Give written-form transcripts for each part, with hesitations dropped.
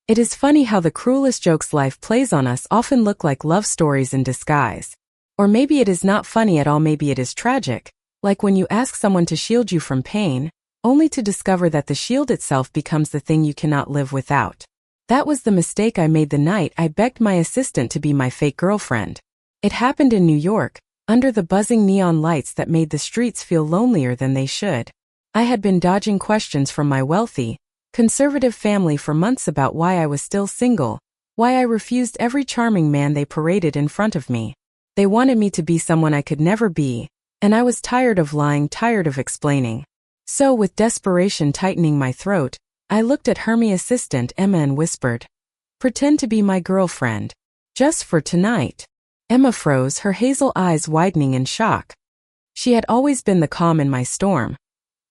It is funny how the cruelest jokes life plays on us often look like love stories in disguise. Or maybe it is not funny at all, maybe it is tragic, like when you ask someone to shield you from pain, only to discover that the shield itself becomes the thing you cannot live without. That was the mistake I made the night I begged my assistant to be my fake girlfriend. It happened in New York, under the buzzing neon lights that made the streets feel lonelier than they should. I had been dodging questions from my wealthy, conservative family for months about why I was still single, why I refused every charming man they paraded in front of me. They wanted me to be someone I could never be, and I was tired of lying, tired of explaining. So, with desperation tightening my throat, I looked at Hermie assistant Emma and whispered, "Pretend to be my girlfriend. Just for tonight." Emma froze, her hazel eyes widening in shock. She had always been the calm in my storm.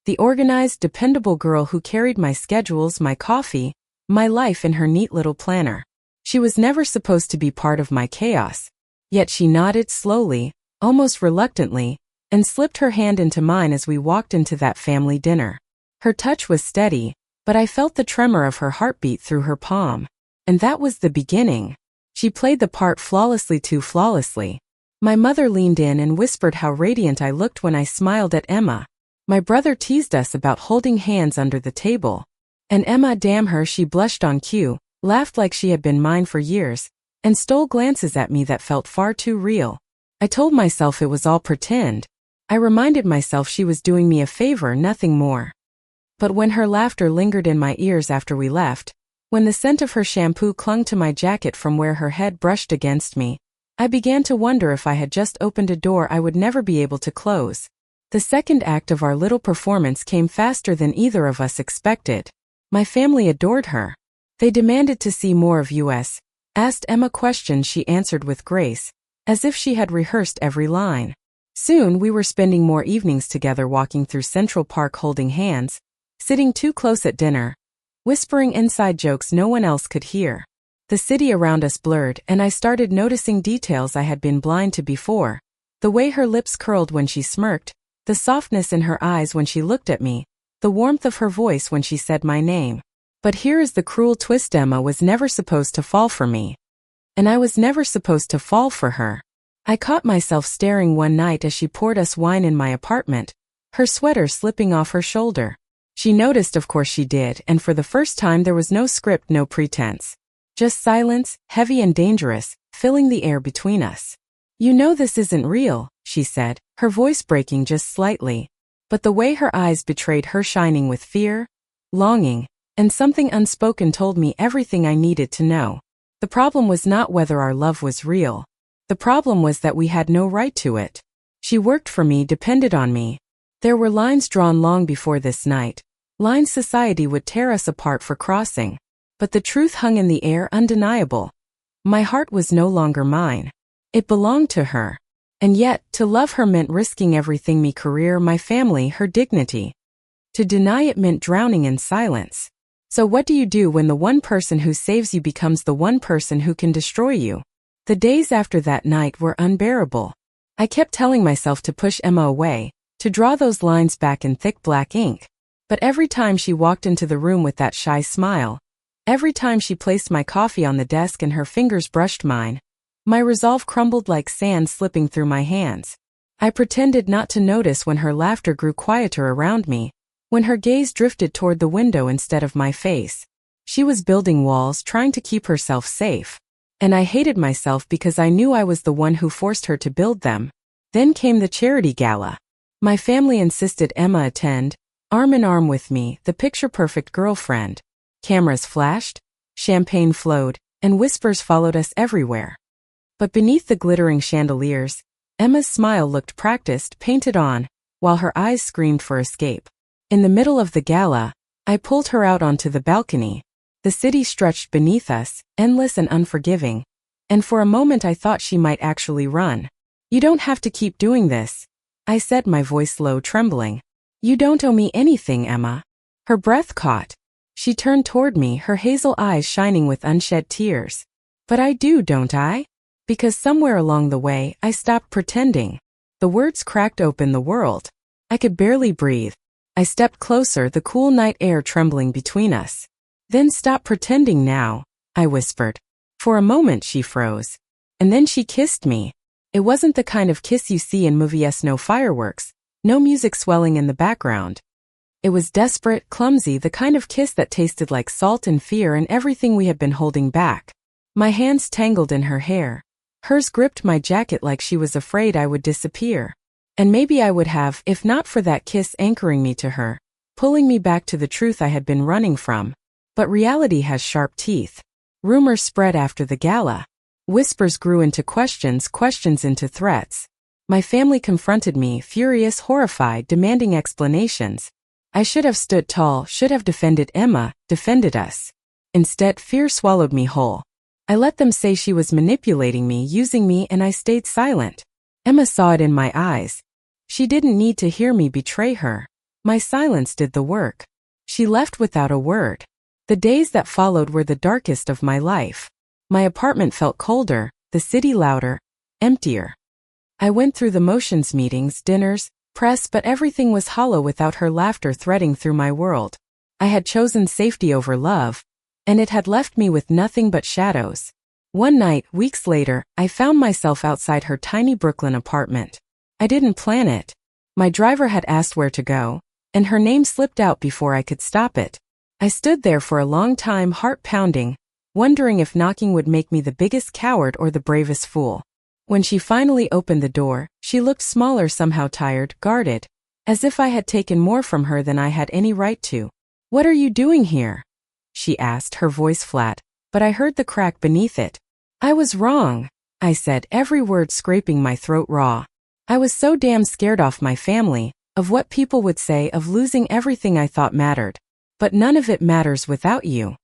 The organized, dependable girl who carried my schedules, my coffee, my life in her neat little planner. She was never supposed to be part of my chaos. Yet she nodded slowly, almost reluctantly, and slipped her hand into mine as we walked into that family dinner. Her touch was steady, but I felt the tremor of her heartbeat through her palm. And that was the beginning. She played the part flawlessly, too flawlessly. My mother leaned in and whispered how radiant I looked when I smiled at Emma. My brother teased us about holding hands under the table. And Emma, damn her, she blushed on cue, laughed like she had been mine for years, and stole glances at me that felt far too real. I told myself it was all pretend. I reminded myself she was doing me a favor, nothing more. But when her laughter lingered in my ears after we left, when the scent of her shampoo clung to my jacket from where her head brushed against me, I began to wonder if I had just opened a door I would never be able to close. The second act of our little performance came faster than either of us expected. My family adored her. They demanded to see more of us, asked Emma questions she answered with grace, as if she had rehearsed every line. Soon we were spending more evenings together, walking through Central Park holding hands, sitting too close at dinner, whispering inside jokes no one else could hear. The city around us blurred, and I started noticing details I had been blind to before. The way her lips curled when she smirked, the softness in her eyes when she looked at me, the warmth of her voice when she said my name. But here is the cruel twist: Emma was never supposed to fall for me. And I was never supposed to fall for her. I caught myself staring one night as she poured us wine in my apartment, her sweater slipping off her shoulder. She noticed, of course she did, and for the first time there was no script, no pretense. Just silence, heavy and dangerous, filling the air between us. "You know this isn't real," she said, her voice breaking just slightly. But the way her eyes betrayed her shining with fear, longing, and something unspoken told me everything I needed to know. The problem was not whether our love was real. The problem was that we had no right to it. She worked for me, depended on me. There were lines drawn long before this night, lines society would tear us apart for crossing. But the truth hung in the air, undeniable. My heart was no longer mine. It belonged to her. And yet, to love her meant risking everything: my career, my family, her dignity. To deny it meant drowning in silence. So what do you do when the one person who saves you becomes the one person who can destroy you? The days after that night were unbearable. I kept telling myself to push Emma away, to draw those lines back in thick black ink. But every time she walked into the room with that shy smile, every time she placed my coffee on the desk and her fingers brushed mine, my resolve crumbled like sand slipping through my hands. I pretended not to notice when her laughter grew quieter around me, when her gaze drifted toward the window instead of my face. She was building walls, trying to keep herself safe. And I hated myself because I knew I was the one who forced her to build them. Then came the charity gala. My family insisted Emma attend, arm in arm with me, the picture-perfect girlfriend. Cameras flashed, champagne flowed, and whispers followed us everywhere. But beneath the glittering chandeliers, Emma's smile looked practiced, painted on, while her eyes screamed for escape. In the middle of the gala, I pulled her out onto the balcony. The city stretched beneath us, endless and unforgiving, and for a moment I thought she might actually run. "You don't have to keep doing this," I said, my voice low, trembling. "You don't owe me anything, Emma." Her breath caught. She turned toward me, her hazel eyes shining with unshed tears. "But I do, don't I? Because somewhere along the way, I stopped pretending." The words cracked open the world. I could barely breathe. I stepped closer, the cool night air trembling between us. Then stop pretending now, I whispered. For a moment she froze. And then she kissed me. It wasn't the kind of kiss you see in movies, no fireworks, no music swelling in the background. It was desperate, clumsy, the kind of kiss that tasted like salt and fear and everything we had been holding back. My hands tangled in her hair. Hers gripped my jacket like she was afraid I would disappear. And maybe I would have, if not for that kiss anchoring me to her, pulling me back to the truth I had been running from. But reality has sharp teeth. Rumors spread after the gala. Whispers grew into questions, questions into threats. My family confronted me, furious, horrified, demanding explanations. I should have stood tall, should have defended Emma, defended us. Instead, fear swallowed me whole. I let them say she was manipulating me, using me, and I stayed silent. Emma saw it in my eyes. She didn't need to hear me betray her. My silence did the work. She left without a word. The days that followed were the darkest of my life. My apartment felt colder, the city louder, emptier. I went through the motions, meetings, dinners, press, but everything was hollow without her laughter threading through my world. I had chosen safety over love, and it had left me with nothing but shadows. One night, weeks later, I found myself outside her tiny Brooklyn apartment. I didn't plan it. My driver had asked where to go, and her name slipped out before I could stop it. I stood there for a long time, heart pounding, wondering if knocking would make me the biggest coward or the bravest fool. When she finally opened the door, she looked smaller, somehow tired, guarded, as if I had taken more from her than I had any right to. "What are you doing here?" she asked, her voice flat, but I heard the crack beneath it. "I was wrong," I said, every word scraping my throat raw. I was so damn scared of my family, of what people would say, of losing everything I thought mattered. But none of it matters without you.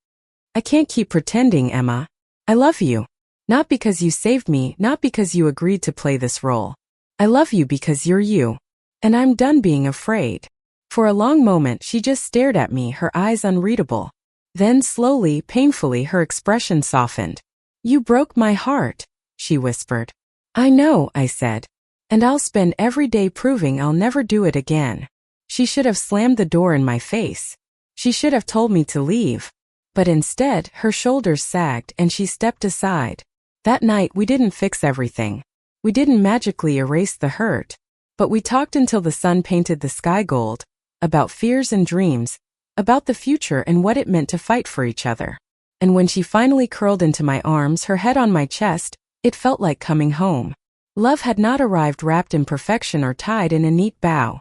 I can't keep pretending, Emma. I love you. Not because you saved me, not because you agreed to play this role. I love you because you're you. And I'm done being afraid. For a long moment she just stared at me, her eyes unreadable. Then slowly, painfully, her expression softened. "You broke my heart," she whispered. "I know," I said. "And I'll spend every day proving I'll never do it again." She should have slammed the door in my face. She should have told me to leave. But instead, her shoulders sagged and she stepped aside. That night we didn't fix everything. We didn't magically erase the hurt. But we talked until the sun painted the sky gold, about fears and dreams, about the future and what it meant to fight for each other. And when she finally curled into my arms, her head on my chest, it felt like coming home. Love had not arrived wrapped in perfection or tied in a neat bow.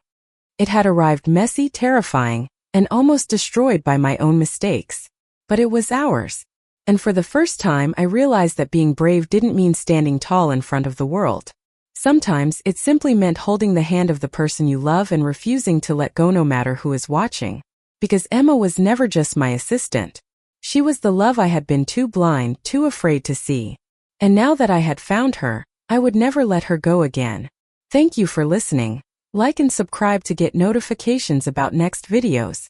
It had arrived messy, terrifying, and almost destroyed by my own mistakes. But it was ours. And for the first time I realized that being brave didn't mean standing tall in front of the world. Sometimes it simply meant holding the hand of the person you love and refusing to let go no matter who is watching. Because Emma was never just my assistant. She was the love I had been too blind, too afraid to see. And now that I had found her, I would never let her go again. Thank you for listening. Like and subscribe to get notifications about next videos.